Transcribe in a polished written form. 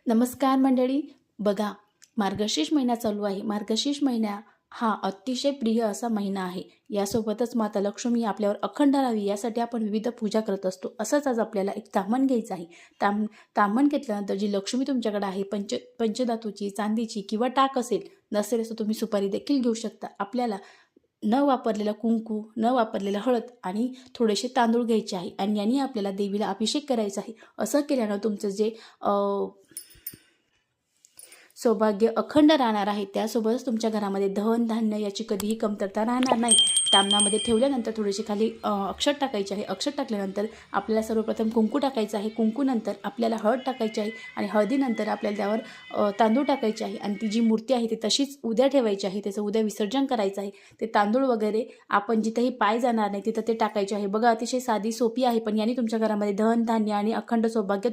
नमस्कार मंडळी. बघा, मार्गशीर्ष महिना चालू आहे. मार्गशीर्ष महिना हा अतिशय प्रिय असा महिना आहे. यासोबतच माता लक्ष्मी आपल्यावर अखंड राहावी यासाठी आपण विविध पूजा करत असतो. असंच आज आपल्याला एक ताम्हण घ्यायचं आहे. ताम्हण घेतल्यानंतर जी लक्ष्मी तुमच्याकडे आहे पंचधातूची, चांदीची किंवा टाक असेल, नसेल असं तुम्ही सुपारी देखील घेऊ शकता. आपल्याला न वापरलेला कुंकू, न वापरलेला हळद आणि थोडेसे तांदूळ घ्यायचे आहे आणि यांनी आपल्याला देवीला अभिषेक करायचा आहे. असं केल्यानं तुमचं जे सौभाग्य अखंड राहणार आहे. त्यासोबतच तुमच्या घरामध्ये धन धान्य याची कधीही कमतरता राहणार नाही. तामणामध्ये ठेवल्यानंतर थोडीशी खाली अक्षत टाकायची आहे. अक्षत टाकल्यानंतर आपल्याला सर्वप्रथम कुंकू टाकायचं आहे. कुंकूनंतर आपल्याला हळद टाकायची आहे आणि हळदीनंतर आपल्याला त्यावर तांदूळ टाकायचे आहे आणि ती जी मूर्ती आहे ती तशीच उद्या ठेवायची आहे. त्याचं उद्या विसर्जन करायचं आहे. ते तांदूळ वगैरे आपण जिथेही पाय जाणार नाही तिथं ते टाकायचे आहे. बघा, अतिशय साधी सोपी आहे, पण याने तुमच्या घरामध्ये धन धान्य आणि अखंड सौभाग्य